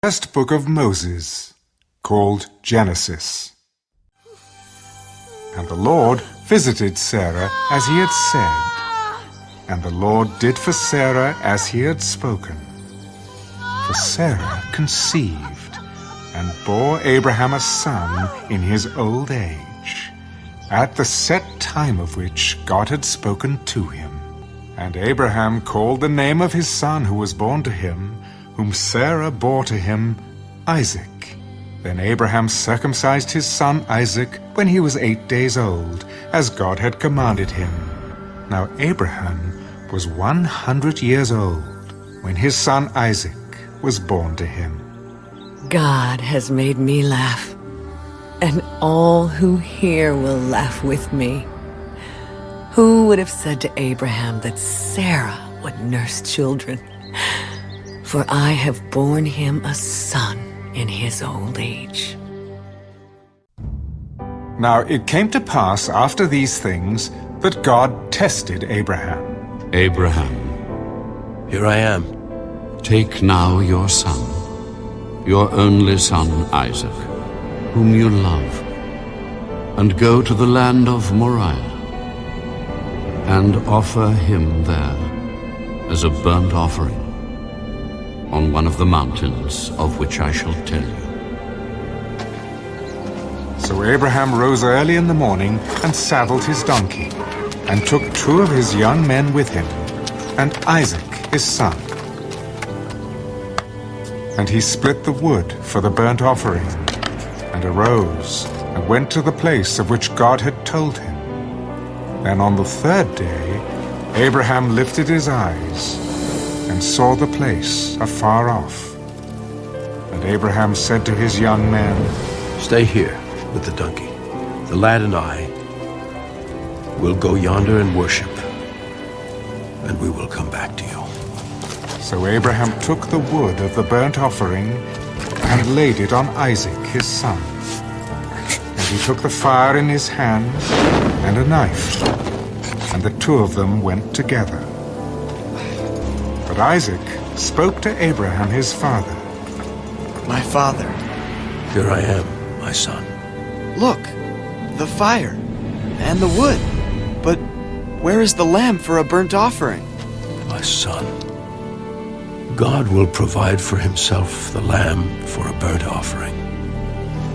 First book of Moses, called Genesis. And the Lord visited Sarah as he had said, and the Lord did for Sarah as he had spoken. For Sarah conceived, and bore Abraham a son in his old age, at the set time of which God had spoken to him. And Abraham called the name of his son who was born to him, whom Sarah bore to him, Isaac. Then Abraham circumcised his son Isaac when he was 8 days old, as God had commanded him. Now Abraham was 100 years old when his son Isaac was born to him. God has made me laugh, and all who hear will laugh with me. Who would have said to Abraham that Sarah would nurse children? For I have borne him a son in his old age. Now it came to pass after these things that God tested Abraham. Abraham, Here I am. take now your son, your only son Isaac, whom you love, and go to the land of Moriah, and offer him there as a burnt offering on one of the mountains of which I shall tell you. So Abraham rose early in the morning and saddled his donkey, and took 2 of his young men with him, and Isaac his son. And he split the wood for the burnt offering, and arose, and went to the place of which God had told him. Then on the 3rd day Abraham lifted his eyes, and saw the place afar off. And Abraham said to his young men, Stay here with the donkey. The lad and I will go yonder and worship, and we will come back to you. So Abraham took the wood of the burnt offering, and laid it on Isaac his son. And he took the fire in his hand, and a knife, and the 2 of them went together. But Isaac spoke to Abraham his father. My father, Here I am, my son. look, the fire and the wood. But where is the lamb for a burnt offering? My son. God will provide for himself the lamb for a burnt offering.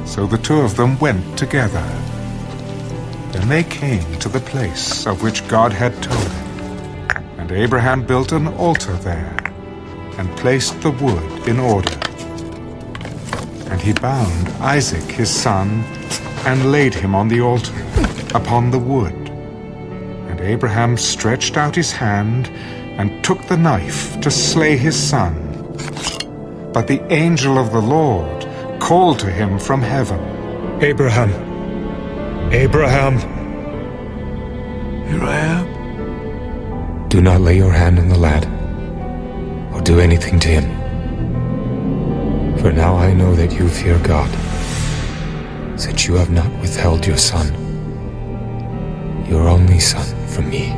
So the 2 of them went together. Then they came to the place of which God had told him. And Abraham built an altar there, and placed the wood in order. And he bound Isaac his son, and laid him on the altar, upon the wood. And Abraham stretched out his hand, and took the knife to slay his son. But the angel of the Lord called to him from heaven, Abraham! Abraham! Here I am. Do not lay your hand on the lad, or do anything to him. For now I know that you fear God, since you have not withheld your son, your only son, from me.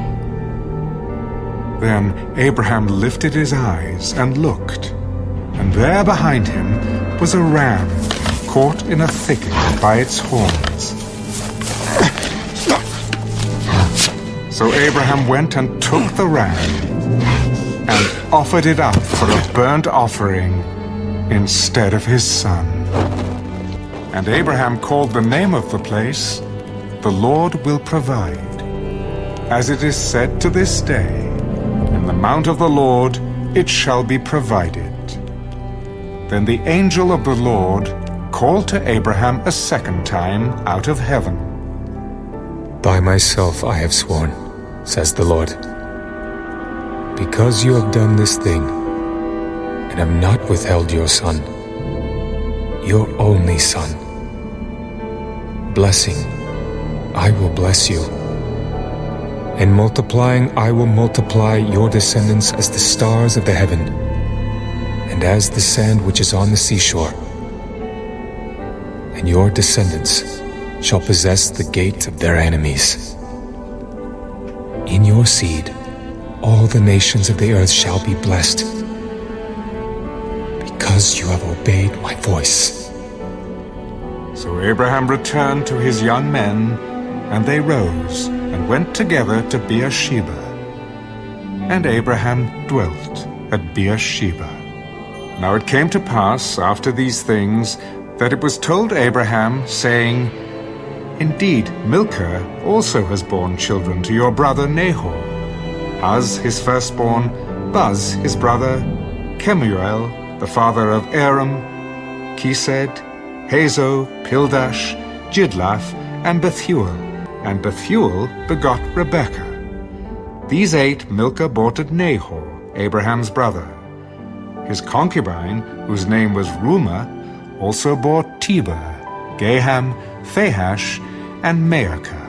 Then Abraham lifted his eyes and looked, and there behind him was a ram caught in a thicket by its horns. So Abraham went and took the ram, and offered it up for a burnt offering instead of his son. And Abraham called the name of the place, The Lord Will Provide. As it is said to this day, In the mount of the Lord it shall be provided. Then the angel of the Lord called to Abraham a second time out of heaven. By myself I have sworn, says the Lord, because you have done this thing, and have not withheld your son, your only son. Blessing, I will bless you, and multiplying I will multiply your descendants as the stars of the heaven, and as the sand which is on the seashore. And your descendants shall possess the gate of their enemies. In your seed all the nations of the earth shall be blessed, because you have obeyed my voice. So Abraham returned to his young men, and they rose and went together to Beersheba. And Abraham dwelt at Beersheba. Now it came to pass after these things that it was told Abraham, saying, Indeed, Milcah also has borne children to your brother Nahor. Uz his firstborn, Buz his brother, Kemuel the father of Aram, Kesed, Hazo, Pildash, Jidlaph, and Bethuel. And Bethuel begot Rebekah. These 8 Milcah bore to Nahor, Abraham's brother. His concubine, whose name was Reumah, also bore Teber, Gaham, Phahash, and Maacah.